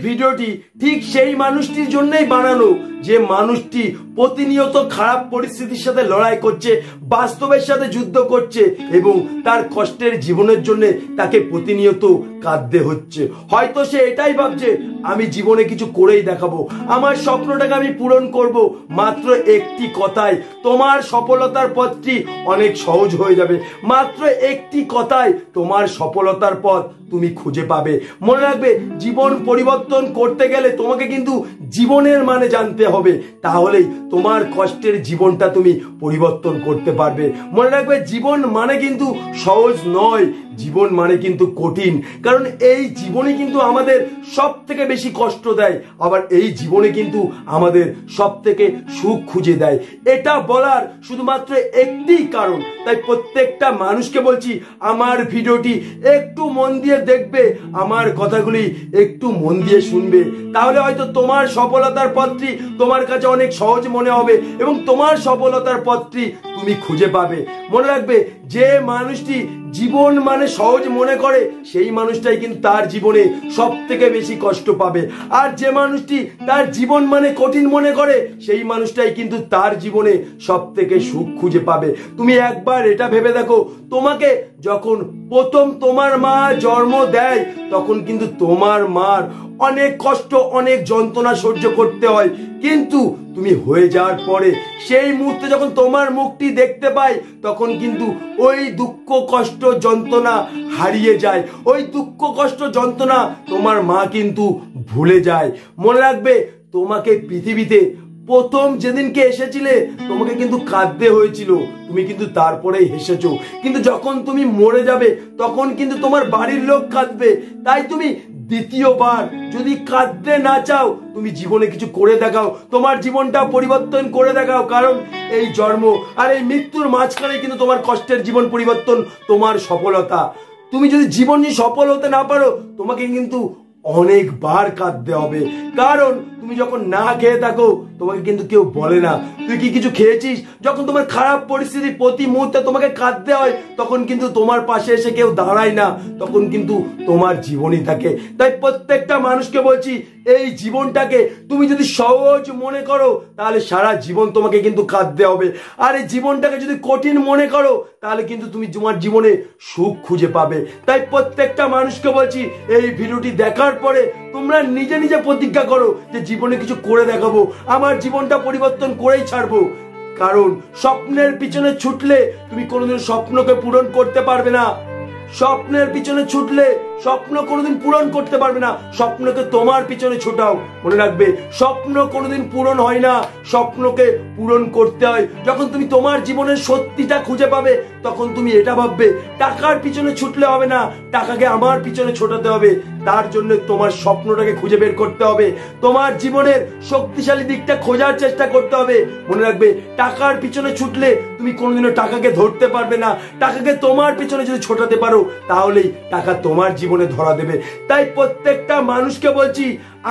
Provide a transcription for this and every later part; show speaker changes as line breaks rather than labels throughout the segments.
ভিডিওটি ঠিক সেই মানুষটির জন্যই বানানো যে মানুষটি প্রতিনিয়ত খারাপ পরিস্থিতির সাথে লড়াই করছে, বাস্তবের সাথে যুদ্ধ করছে এবং তার কষ্টের জীবনের জন্য তাকে প্রতিনিয়ত কাঁদতে হচ্ছে। হয়তো সে এটাই ভাবছে আমি জীবনে কিছু করেই দেখাবো, আমার স্বপ্নটাকে আমি পূরণ করব। মাত্র একটি কথায় তোমার সফলতার পথটি অনেক সহজ হয়ে যাবে। মাত্র একটি কথায় তোমার সফলতার পথ তুমি খুঁজে পাবে। মনে রাখবে, জীবন পরিবর্তন করতে গেলে তোমাকে কিন্তু জীবনের মানে জানতে হবে, তাহলেই তোমার কষ্টের জীবনটা তুমি পরিবর্তন করতে পারবে। মনে রাখবে, জীবন মানে কিন্তু সহজ নয়, জীবন মানে কিন্তু কঠিন। কারণ এই জীবনে কিন্তু আমাদের সব থেকে বেশি কষ্ট দেয়, আবার এই জীবনে কিন্তু আমাদের সব থেকে সুখ খুঁজে দেয়। এটা বলার শুধুমাত্র একটি কারণ। তাই প্রত্যেকটা মানুষকে বলছি, আমার ভিডিওটি একটু মন দিয়ে দেখবে, আমার কথাগুলি একটু মন দিয়ে শুনবে, তাহলে হয়তো তোমার সফলতার পথটি তোমার কাছে অনেক সহজ মনে হবে এবং তোমার সফলতার পথটি তুমি খুঁজে পাবে। মনে রাখবে, যে মানুষটি জীবন মানে সহজ মনে করে সেই মানুষটাই কিন্তু তার জীবনে সব থেকে বেশি কষ্ট পাবে, আর যে মানুষটি তার জীবন মানে কঠিন মনে করে সেই মানুষটাই কিন্তু তার জীবনে সব থেকে সুখ খুঁজে পাবে। তুমি একবার এটা ভেবে দেখো, তোমাকে যখন প্রথম তোমার মা জন্ম দেয় তখন কিন্তু তোমার মার অনেক কষ্ট, অনেক যন্ত্রণা সহ্য করতে হয়, কিন্তু তুমি হয়ে যাওয়ার পরে সেই মুহূর্তে যখন তোমার মুখটি দেখতে পাই তখন কিন্তু ওই দুঃখ কষ্ট যন্ত্রণা হারিয়ে যায়, ওই দুঃখ কষ্ট যন্ত্রণা তোমার মা কিন্তু ভুলে যায়। মনে রাখবে, তোমাকে পৃথিবীতে প্রথম যেদিনকে এসেছিলে তোমাকে কিন্তু কাঁদতে হয়েছিল, তুমি কিন্তু তারপরেই হেসেছো, কিন্তু যখন তুমি মরে যাবে তখন কিন্তু তোমার বাড়ির লোক কাঁদবে। তাই তুমি দ্বিতীয়বার যদি কাঁদতে না চাও, তুমি জীবনে কিছু করে দেখাও, তোমার জীবনটা পরিবর্তন করে দেখাও। কারণ এই জন্ম আর এই মৃত্যুর মাঝখানে কিন্তু তোমার কষ্টের জীবন পরিবর্তন তোমার সফলতা। তুমি যদি জীবনে সফল হতে না পারো, তোমাকে কিন্তু অনেকবার কাঁদতে হবে। কারণ তুমি যখন না খেয়ে থাকো তোমাকে কিন্তু কেউ বলে না তুই কি কিছু খেয়েছিস। যখন তোমার খারাপ পরিস্থিতি প্রতি মুহূর্তে তোমাকে কাঁদতে হয় তখন কিন্তু তোমার পাশে এসে কেউ দাঁড়ায় না, তখন কিন্তু তোমার জীবনই থাকে। তাই প্রত্যেকটা মানুষকে বলছি, এই জীবনটাকে তুমি যদি সহজ মনে করো তাহলে সারা জীবন তোমাকে কিন্তু কাঁদতে হবে, আর এই জীবনটাকে যদি কঠিন মনে করো তাহলে কিন্তু তুমি তোমার জীবনে সুখ খুঁজে পাবে। তাই প্রত্যেকটা মানুষকে বলছি, এই ভিডিওটি দেখার পরে তোমরা নিজে নিজে প্রতিজ্ঞা করো যে জীবনে কিছু করে দেখাবো, আমার জীবনটা পরিবর্তন করেই ছাড়বো। কারণ স্বপ্নের পিছনে ছুটলে তুমি কোনোদিন স্বপ্নকে পূরণ করতে পারবে না। স্বপ্নের পিছনে ছুটলে স্বপ্ন কোনোদিন পূরণ করতে পারবে না, স্বপ্নকে তোমার পিছনে ছোটাও। মনে রাখবে, স্বপ্ন কোনোদিন পূরণ হয় না, স্বপ্নকে পূরণ করতে হয়। যখন তুমি তোমার জীবনের সত্যিটা খুঁজে পাবে তখন তুমি এটা ভাববে টাকার পিছনে ছুটলে হবে না, টাকাকে আমার পিছনে ছোটাতে হবে। তার জন্য তোমার স্বপ্নটাকে খুঁজে বের করতে হবে, তোমার জীবনের শক্তিশালী দিকটা খোঁজার চেষ্টা করতে হবে। মনে রাখবে, টাকার পিছনে ছুটলে তুমি কোনোদিনও টাকাকে ধরতে পারবে না, টাকাকে তোমার পিছনে যদি ছোটাতে পারো তাহলেই টাকা তোমার জীবনে ধরা দেবে। তাই প্রত্যেকটা মানুষকে বলছি,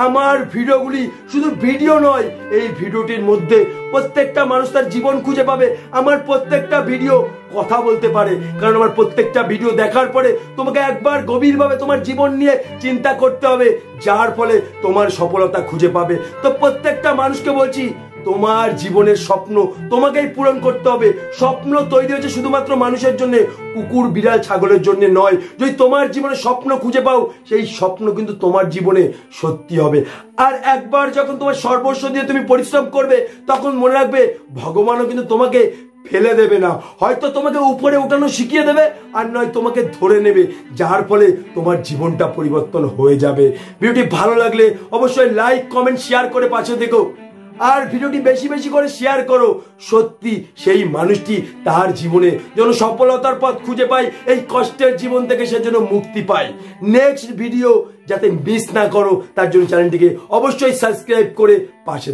আমার ভিডিওগুলি শুধু ভিডিও নয়, এই ভিডিওটির মধ্যে প্রত্যেকটা মানুষ তার জীবন খুঁজে পাবে। আমার প্রত্যেকটা ভিডিও কথা বলতে পারে, কারণ আমার প্রত্যেকটা ভিডিও দেখার পরে তোমাকে একবার গভীরভাবে তোমার জীবন নিয়ে চিন্তা করতে হবে, যার ফলে তোমার সফলতা খুঁজে পাবে। তো প্রত্যেকটা মানুষকে বলছি, তোমার জীবনের স্বপ্ন তোমাকেই পূরণ করতে হবে। স্বপ্ন তৈরি হয়েছে শুধুমাত্র মানুষের জন্য, কুকুর বিড়াল ছাগলের জন্য নয়। যদি তোমার জীবনে স্বপ্ন খুঁজে পাও, সেই স্বপ্ন কিন্তু তোমার জীবনে সত্যি হবে। আর একবার যখন তোমার সর্বস্ব দিয়ে তুমি পরিশ্রম করবে তখন মনে রাখবে, ভগবানও কিন্তু তোমাকে ফেলে দেবে না, হয়তো তোমাকে উপরে উঠানো শিখিয়ে দেবে, আর নয় তোমাকে ধরে নেবে, যার ফলে তোমার জীবনটা পরিবর্তন হয়ে যাবে। ভিডিওটি ভালো লাগলে অবশ্যই লাইক কমেন্ট শেয়ার করে পাশে দেখো, আর ভিডিওটি বেশি বেশি করে শেয়ার করো। সত্যি সেই মানুষটি তার জীবনে যেন সফলতার পথ খুঁজে পায়, এই কষ্টের জীবন থেকে সে যেন মুক্তি পায়। নেক্সট ভিডিও যাতে মিস না করো তার জন্য চ্যানেলটিকে অবশ্যই সাবস্ক্রাইব করে পাশে